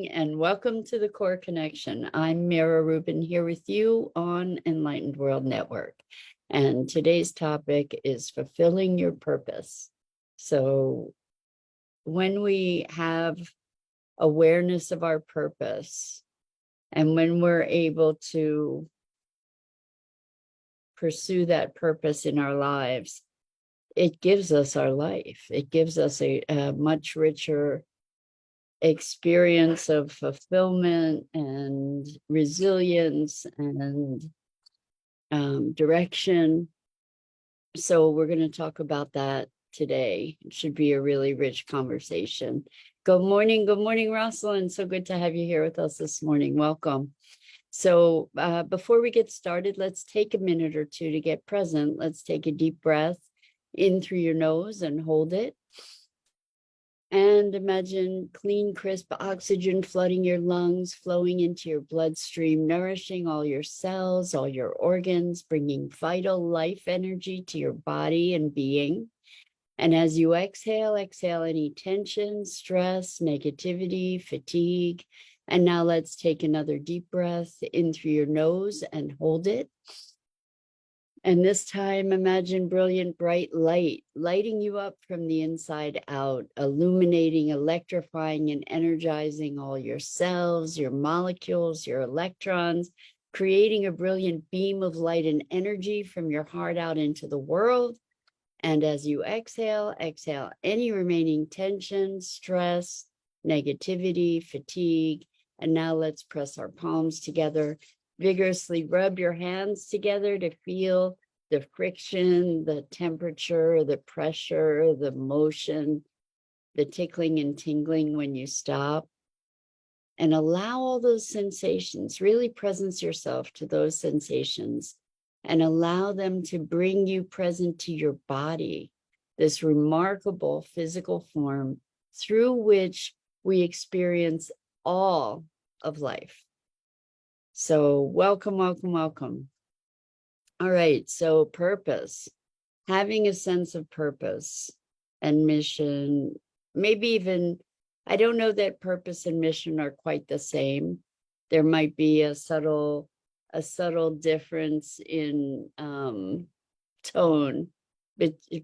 And welcome to the Core Connection. I'm Mira Rubin here with you on Enlightened World Network. And today's topic is fulfilling your purpose. So when we have awareness of our purpose and when we're able to pursue that purpose in our lives, it gives us our life. It gives us a much richer experience of fulfillment and resilience and direction. So we're going to talk about that today. It should be a really rich conversation. Good morning, Rosalind. So good to have you here with us this morning. Welcome. So before we get started, let's take a minute or two to get present. Let's take a deep breath in through your nose and hold it. And imagine clean, crisp oxygen flooding your lungs, flowing into your bloodstream, nourishing all your cells, all your organs, bringing vital life energy to your body and being. And as you exhale any tension, stress, negativity, fatigue. And now let's take another deep breath in through your nose and hold it. And this time, imagine brilliant, bright light, lighting you up from the inside out, illuminating, electrifying, and energizing all your cells, your molecules, your electrons, creating a brilliant beam of light and energy from your heart out into the world. And as you exhale any remaining tension, stress, negativity, fatigue. And now let's press our palms together. Vigorously rub your hands together to feel the friction, the temperature, the pressure, the motion, the tickling and tingling when you stop. And allow all those sensations, really presence yourself to those sensations and allow them to bring you present to your body, this remarkable physical form through which we experience all of life. So welcome. All right, so purpose, having a sense of purpose and mission, maybe even, I don't know that purpose and mission are quite the same. There might be a subtle difference in tone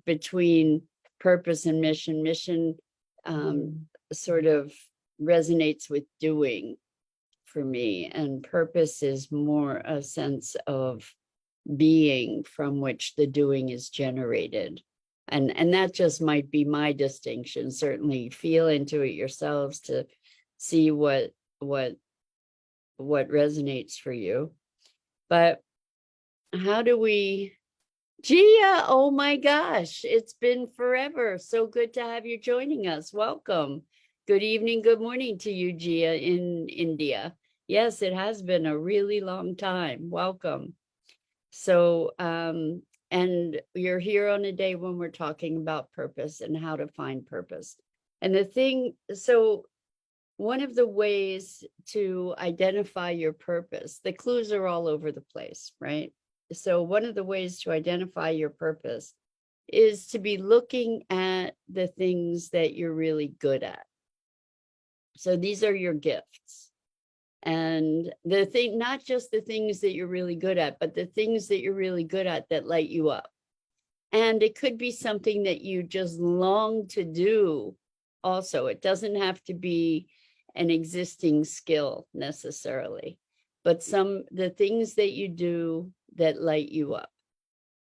between purpose and mission. Mission sort of resonates with doing for me, and purpose is more a sense of being from which the doing is generated. And that just might be my distinction. Certainly feel into it yourselves to see what resonates for you. But how do we, Gia, oh my gosh, it's been forever. So good to have you joining us. Welcome. Good evening, good morning to you, Gia, in India. Yes, it has been a really long time. Welcome. So, and you're here on a day when we're talking about purpose and how to find purpose. And so one of the ways to identify your purpose, the clues are all over the place, right? So one of the ways to identify your purpose is to be looking at the things that you're really good at. So these are your gifts. And not just the things that you're really good at, but the things that you're really good at that light you up. And it could be something that you just long to do also. It doesn't have to be an existing skill necessarily, but the things that you do that light you up.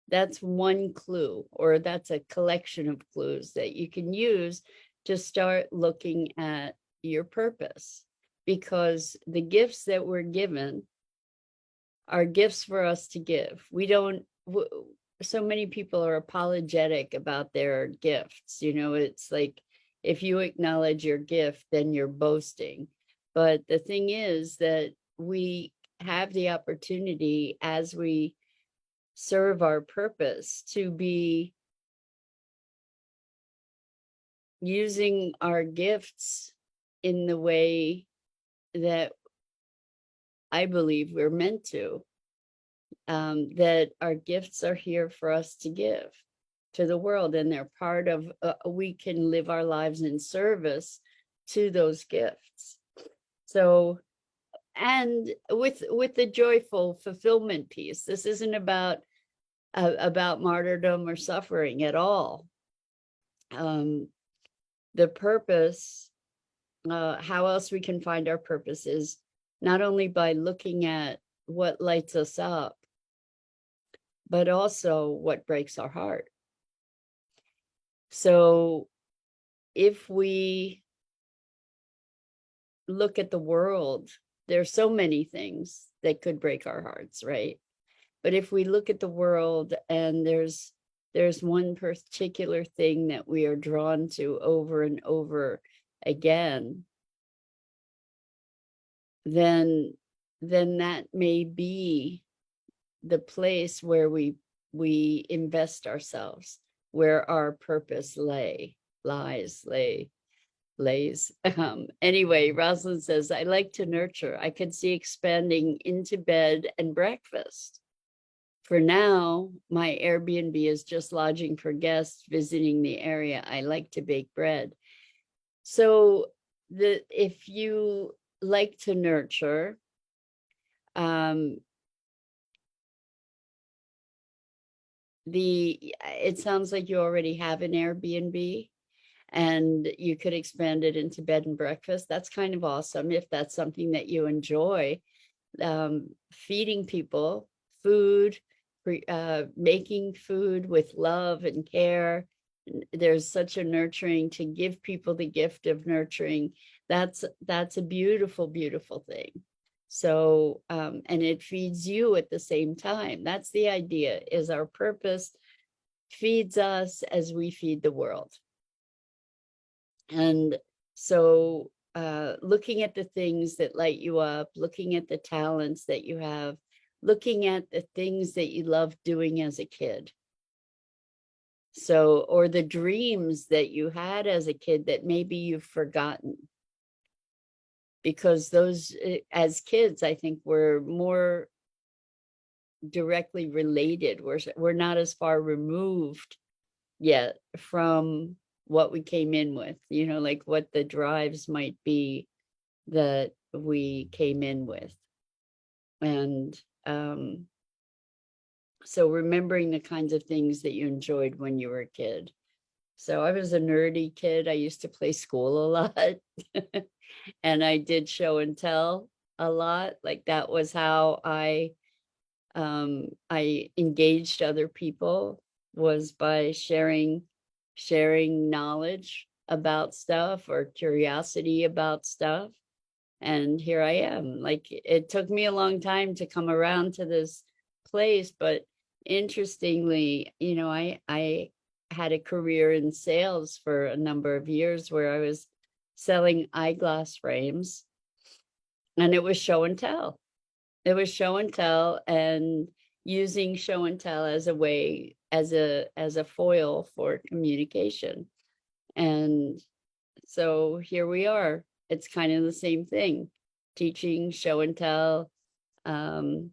That's one clue, or that's a collection of clues that you can use to start looking at your purpose. Because the gifts that we're given are gifts for us to give. So many people are apologetic about their gifts. It's like, if you acknowledge your gift, then you're boasting. But the thing is that we have the opportunity as we serve our purpose to be using our gifts in the way that I believe we're meant to, that our gifts are here for us to give to the world, and they're part of, we can live our lives in service to those gifts. So, and with the joyful fulfillment piece, this isn't about martyrdom or suffering at all. The purpose, how else we can find our purpose is not only by looking at what lights us up, but also what breaks our heart. So if we look at the world, there's so many things that could break our hearts, right? But if we look at the world and there's one particular thing that we are drawn to over and over again, then that may be the place where we invest ourselves, where our purpose lays. Anyway, Rosalind says, I like to nurture. I could see expanding into bed and breakfast. For now, my Airbnb is just lodging for guests visiting the area. I like to bake bread. So if you like to nurture, it sounds like you already have an Airbnb and you could expand it into bed and breakfast. That's kind of awesome if that's something that you enjoy. Feeding people food, making food with love and care. There's such a nurturing to give people the gift of nurturing. That's a beautiful, beautiful thing. So, and it feeds you at the same time. That's the idea, is our purpose feeds us as we feed the world. And so looking at the things that light you up, looking at the talents that you have, looking at the things that you loved doing as a kid. So, or the dreams that you had as a kid that maybe you've forgotten. Because those, as kids, I think we're more directly related. We're not as far removed yet from what we came in with, like what the drives might be that we came in with. And so remembering the kinds of things that you enjoyed when you were a kid. So I was a nerdy kid. I used to play school a lot and I did show and tell a lot. Like that was how I engaged other people, was by sharing knowledge about stuff or curiosity about stuff. And here I am. Like, it took me a long time to come around to this place, but interestingly, I had a career in sales for a number of years where I was selling eyeglass frames, and it was show and tell. It was show and tell, and using show and tell as a way, as a foil for communication. And so here we are. It's kind of the same thing, teaching show and tell. And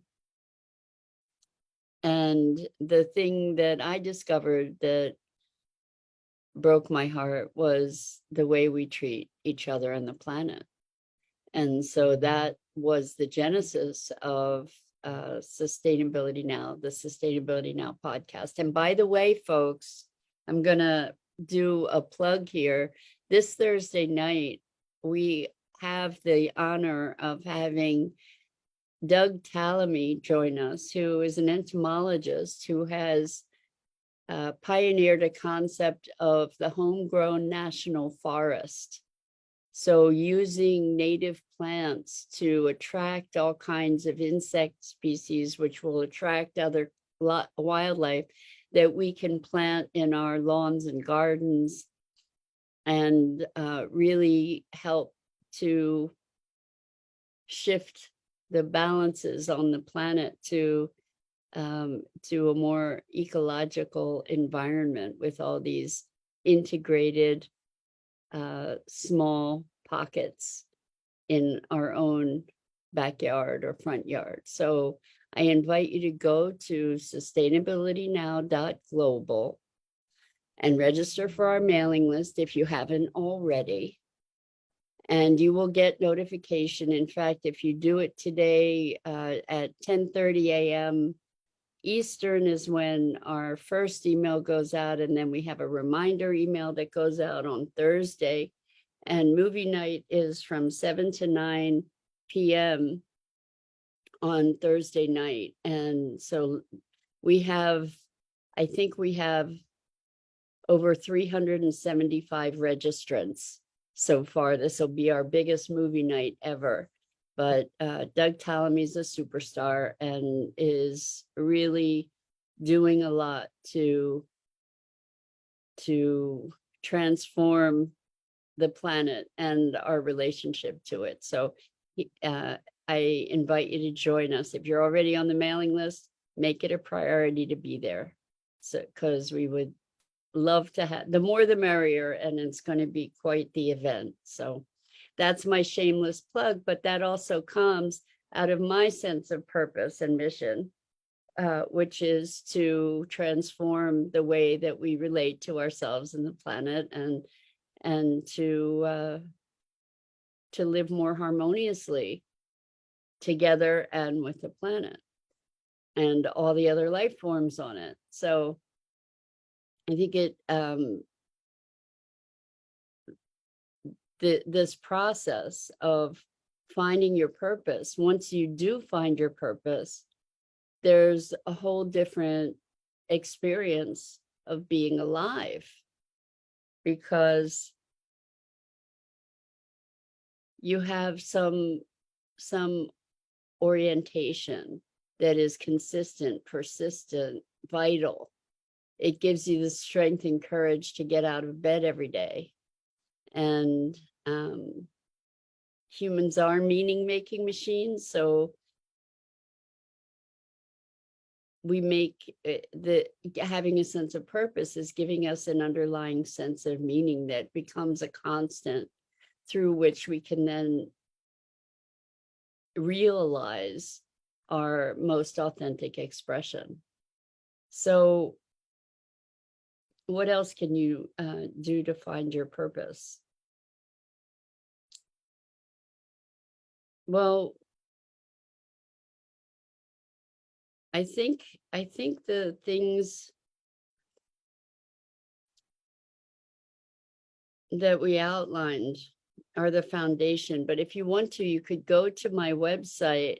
the thing that I discovered that broke my heart was the way we treat each other and the planet. And so that was the genesis of Sustainability Now, the Sustainability Now podcast. And by the way, folks, I'm going to do a plug here. This Thursday night, we have the honor of having Doug Tallamy join us, who is an entomologist who has pioneered a concept of the homegrown national forest. So using native plants to attract all kinds of insect species, which will attract other wildlife that we can plant in our lawns and gardens, and really help to shift the balances on the planet to a more ecological environment with all these integrated small pockets in our own backyard or front yard. So I invite you to go to sustainabilitynow.global and register for our mailing list if you haven't already. And you will get notification. In fact, if you do it today at 10:30 a.m. Eastern is when our first email goes out, and then we have a reminder email that goes out on Thursday. And movie night is from 7 to 9 p.m. on Thursday night. And so we have, I think we have over 375 registrants so far. This will be our biggest movie night ever. But Doug Tallamy's a superstar and is really doing a lot to transform the planet and our relationship to it. So I invite you to join us. If you're already on the mailing list, make it a priority to be there. So, because we would love to have, the more the merrier, and it's going to be quite the event. So that's my shameless plug, but that also comes out of my sense of purpose and mission, which is to transform the way that we relate to ourselves and the planet, and to live more harmoniously together and with the planet and all the other life forms on it. So I think this process of finding your purpose, once you do find your purpose, there's a whole different experience of being alive, because you have some orientation that is consistent, persistent, vital. It gives you the strength and courage to get out of bed every day. And humans are meaning-making machines, so we make having a sense of purpose is giving us an underlying sense of meaning that becomes a constant through which we can then realize our most authentic expression. So what else can you do to find your purpose? Well, I think the things that we outlined are the foundation. But if you want to, you could go to my website.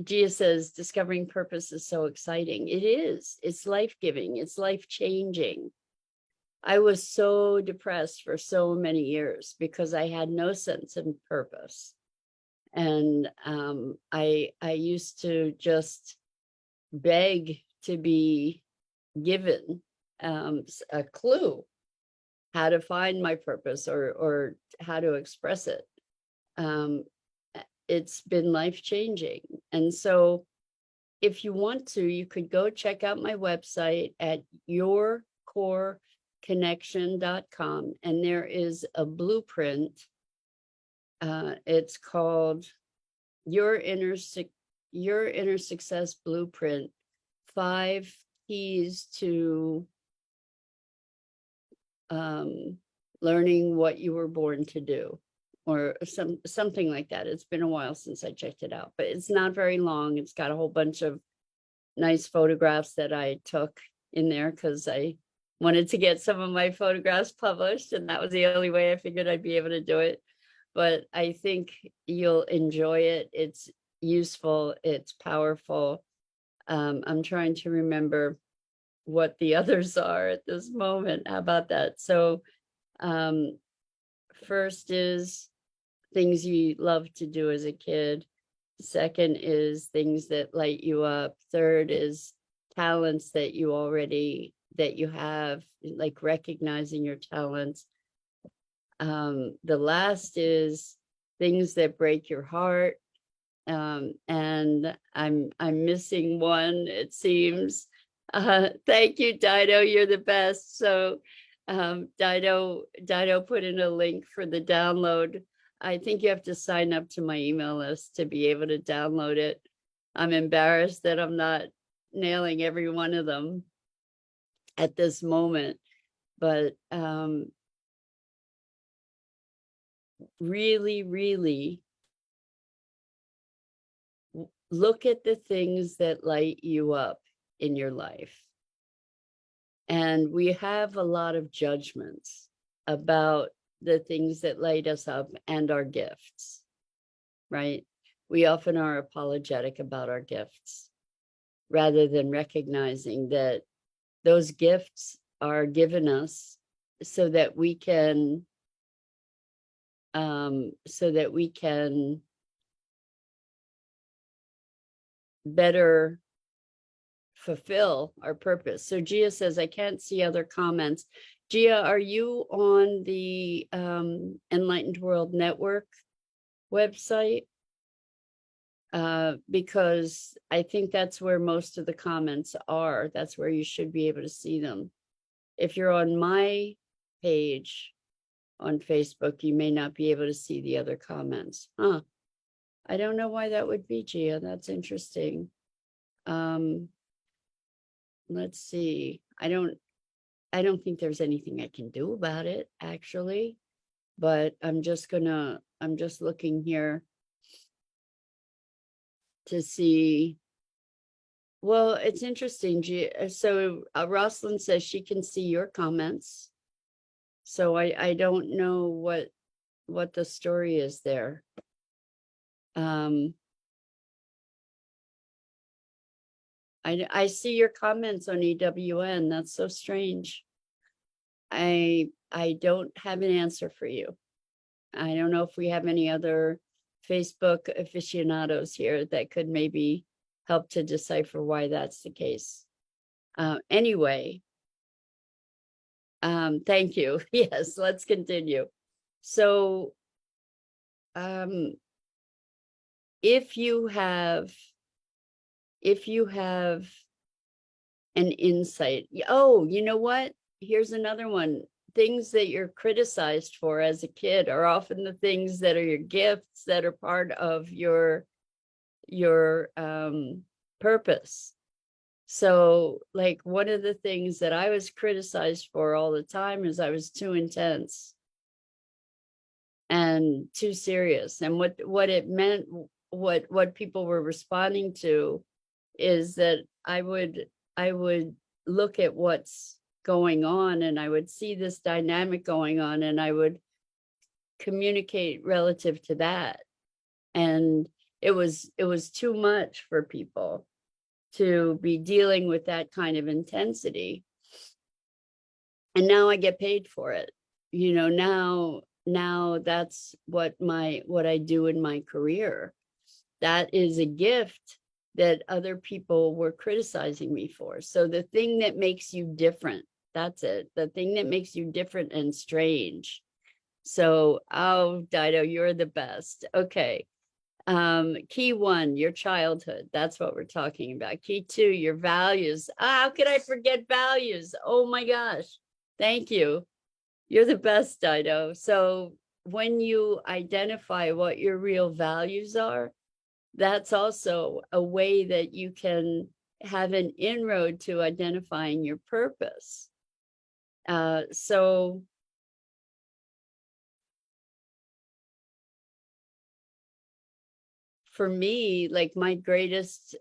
Gia says, discovering purpose is so exciting. It is. It's life-giving. It's life-changing. I was so depressed for so many years because I had no sense of purpose. And I used to just beg to be given a clue how to find my purpose or how to express it. It's been life-changing. And so if you want to, you could go check out my website at yourcoreconnection.com, and there is a blueprint. It's called Your Inner Success Blueprint, 5 keys to learning what you were born to do, or something like that. It's been a while since I checked it out, but it's not very long. It's got a whole bunch of nice photographs that I took in there because I wanted to get some of my photographs published, and that was the only way I figured I'd be able to do it. But I think you'll enjoy it. It's useful. It's powerful. I'm trying to remember what the others are at this moment. How about that? So first is things you love to do as a kid. Second is things that light you up. Third is talents that you have, like recognizing your talents. The last is things that break your heart. And I'm missing one, it seems. Thank you, Dido. You're the best. So Dido put in a link for the download. I think you have to sign up to my email list to be able to download it. I'm embarrassed that I'm not nailing every one of them at this moment, but really, really look at the things that light you up in your life. And we have a lot of judgments about the things that light us up and our gifts, right? We often are apologetic about our gifts rather than recognizing that those gifts are given us so that we can better fulfill our purpose. So Gia says, I can't see other comments. Gia, are you on the Enlightened World Network website? Because I think that's where most of the comments are. That's where you should be able to see them. If you're on my page on Facebook, you may not be able to see the other comments. Huh. I don't know why that would be, Gia. That's interesting. Let's see. I don't think there's anything I can do about it, actually. But I'm just looking here to see. Well, it's interesting. So Rosalind says she can see your comments. So I don't know what the story is there. I see your comments on EWN. That's so strange. I don't have an answer for you. I don't know if we have any other Facebook aficionados here that could maybe help to decipher why that's the case. Anyway, thank you. Yes, let's continue. So, if you have an insight, oh, you know what? Here's another one. Things that you're criticized for as a kid are often the things that are your gifts that are part of your purpose. So, like, one of the things that I was criticized for all the time is I was too intense and too serious. And what it meant, what people were responding to is that I would look at what's going on and I would see this dynamic going on and I would communicate relative to that. And it was too much for people to be dealing with that kind of intensity. And now I get paid for it. You know, now that's what I do in my career. That is a gift that other people were criticizing me for. So the thing that makes you different, that's it. The thing that makes you different and strange. So, oh, Dido, you're the best. Okay. Key 1, your childhood. That's what we're talking about. Key 2, your values. How could I forget values? Oh my gosh. Thank you. You're the best, Dido. So when you identify what your real values are, that's also a way that you can have an inroad to identifying your purpose. So for me, like my greatest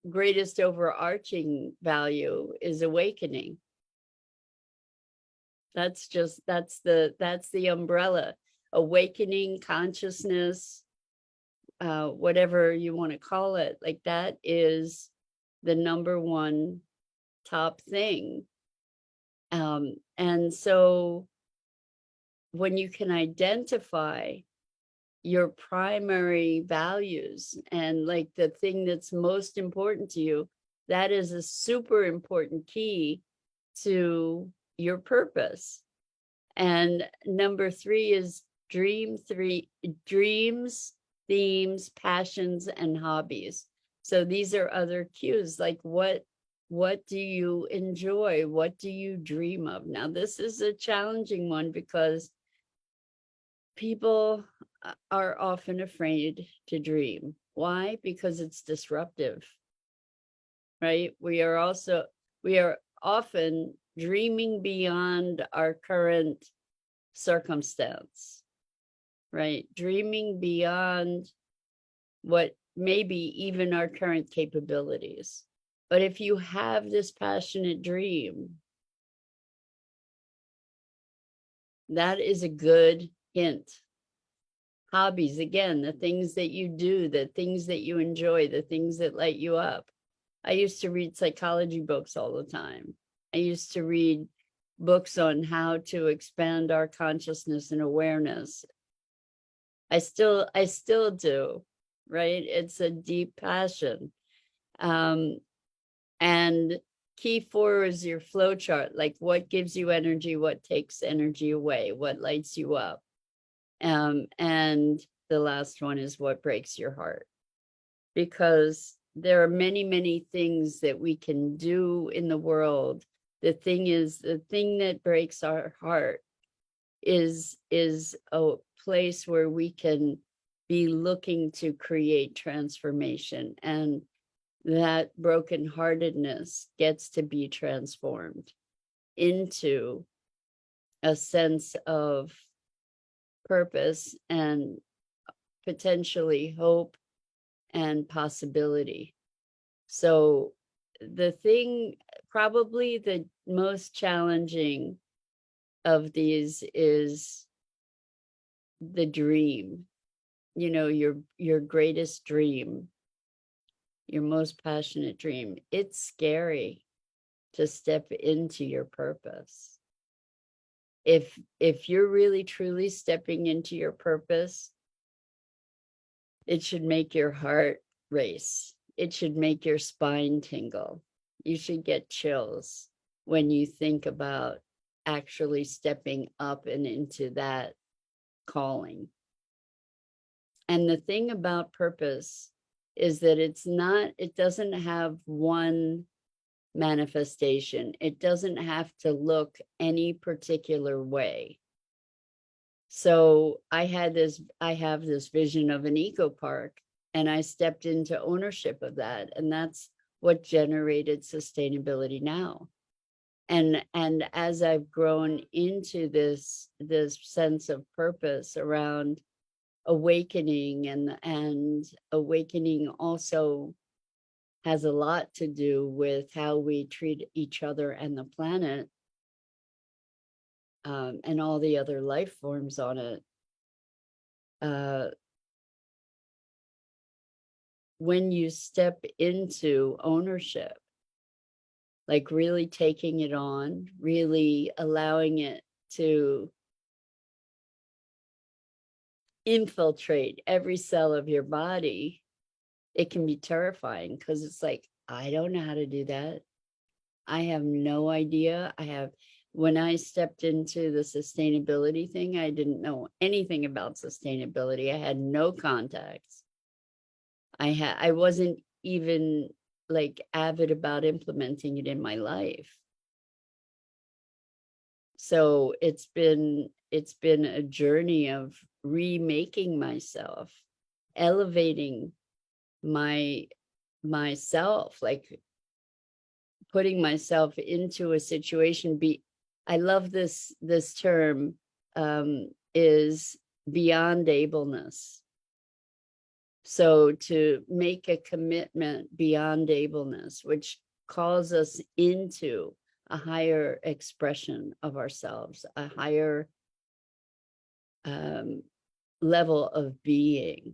overarching value is awakening. That's the umbrella. Awakening, consciousness, whatever you want to call it, like that is the number one top thing. And so when you can identify your primary values and like the thing that's most important to you, that is a super important key to your purpose. And number 3 is dreams, themes, passions, and hobbies. So these are other cues, like what do you enjoy? What do you dream of? Now, this is a challenging one because people are often afraid to dream. Why? Because it's disruptive, right? We are often dreaming beyond our current circumstance. right? Dreaming beyond what maybe even our current capabilities. But if you have this passionate dream, that is a good hint. Hobbies, again, the things that you do, the things that you enjoy, the things that light you up. I used to read psychology books all the time. I used to read books on how to expand our consciousness and awareness. I still do, right? It's a deep passion. And key 4 is your flow chart, like what gives you energy, what takes energy away, what lights you up. And the last one is what breaks your heart. Because there are many, many things that we can do in the world. The thing is, the thing that breaks our heart is a place where we can be looking to create transformation, and that brokenheartedness gets to be transformed into a sense of purpose and potentially hope and possibility. So the thing, probably the most challenging of these is the dream, you know, your greatest dream, your most passionate dream. It's scary to step into your purpose. If you're really truly stepping into your purpose, it should make your heart race. It should make your spine tingle. You should get chills when you think about actually stepping up and into that calling. And the thing about purpose is that it doesn't have one manifestation. It doesn't have to look any particular way. So I have this vision of an eco park, and I stepped into ownership of that. And that's what generated Sustainability Now. And as I've grown into this sense of purpose around awakening, and awakening also has a lot to do with how we treat each other and the planet, and all the other life forms on it. When you step into ownership, like really taking it on, really allowing it to infiltrate every cell of your body, it can be terrifying, because it's like, I don't know how to do that. I have no idea. When I stepped into the sustainability thing, I didn't know anything about sustainability. I had no contacts. I wasn't even like avid about implementing it in my life. So it's been a journey of remaking myself, elevating myself, like putting myself into a situation. I love this term, is beyond ableness. So to make a commitment beyond ableness, which calls us into a higher expression of ourselves, a higher level of being,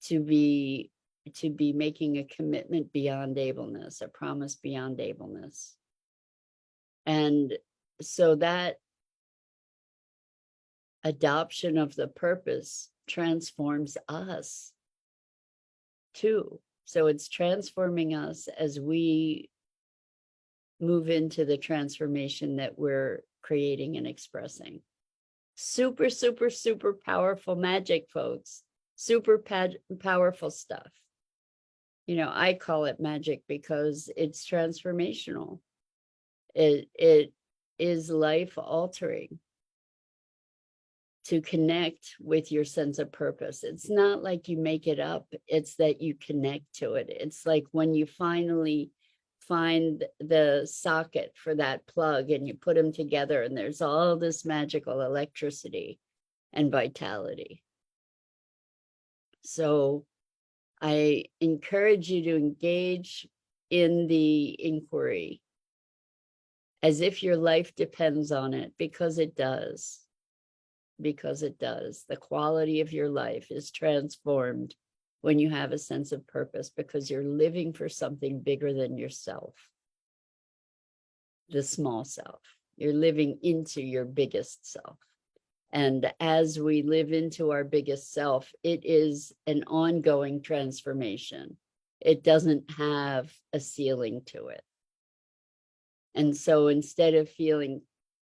to be making a commitment beyond ableness, a promise beyond ableness. And so that adoption of the purpose transforms us too. So it's transforming us as we move into the transformation that we're creating and expressing. Super, super, super powerful magic, folks. Super powerful stuff. You know, I call it magic because it's transformational. It is life altering to connect with your sense of purpose. It's not like you make it up, it's that you connect to it. It's like when you finally find the socket for that plug and you put them together, and there's all this magical electricity and vitality. So I encourage you to engage in the inquiry as if your life depends on it, because it does. Because it does. The quality of your life is transformed when you have a sense of purpose, because you're living for something bigger than yourself, the small self. You're living into your biggest self. And as we live into our biggest self, it is an ongoing transformation. It doesn't have a ceiling to it. And so instead of feeling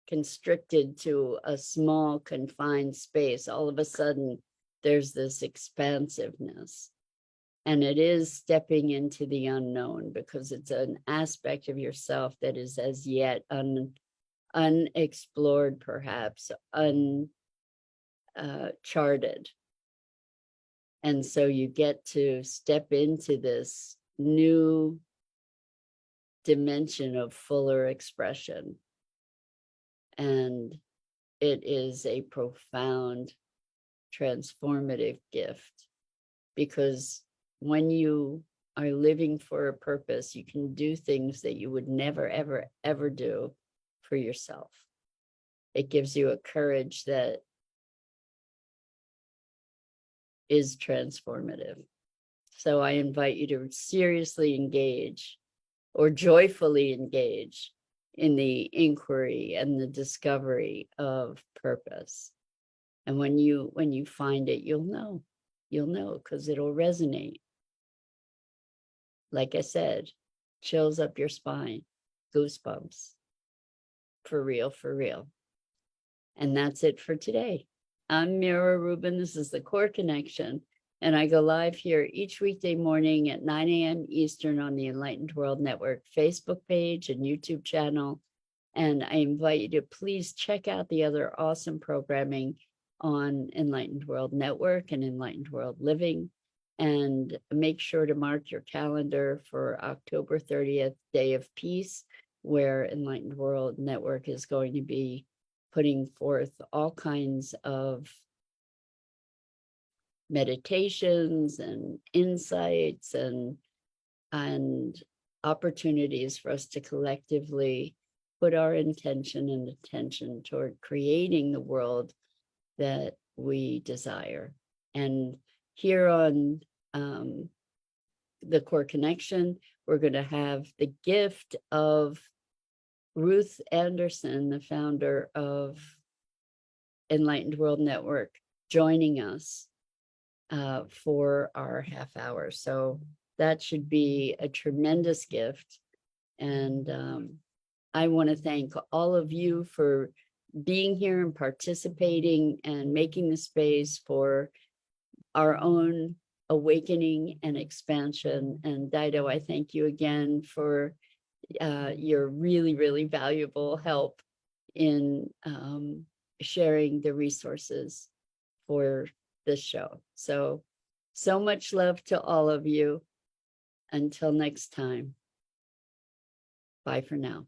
constricted to a small, confined space, all of a sudden there's this expansiveness. And it is stepping into the unknown, because it's an aspect of yourself that is as yet unexplored, perhaps uncharted. And so you get to step into this new dimension of fuller expression. And it is a profound, transformative gift, because when you are living for a purpose, you can do things that you would never, ever, ever do for yourself. It gives you a courage that is transformative. So I invite you to seriously engage, or joyfully engage, in the inquiry and the discovery of purpose. And when you find it, you'll know, because it'll resonate. Like I said, chills up your spine, goosebumps, for real, for real. And that's it for today. I'm Mira Rubin. This is the Core Connection. And I go live here each weekday morning at 9 a.m. Eastern on the Enlightened World Network Facebook page and YouTube channel. And I invite you to please check out the other awesome programming on Enlightened World Network and Enlightened World Living. And make sure to mark your calendar for October 30th, Day of Peace, where Enlightened World Network is going to be putting forth all kinds of meditations and insights and opportunities for us to collectively put our intention and attention toward creating the world that we desire. And here on the Core Connection, we're going to have the gift of Ruth Anderson, the founder of Enlightened World Network, joining us for our half hour. So that should be a tremendous gift. And I want to thank all of you for being here and participating and making the space for our own awakening and expansion. And Dido, I thank you again for your really, really valuable help in sharing the resources for this show. So much love to all of you. Until next time. Bye for now.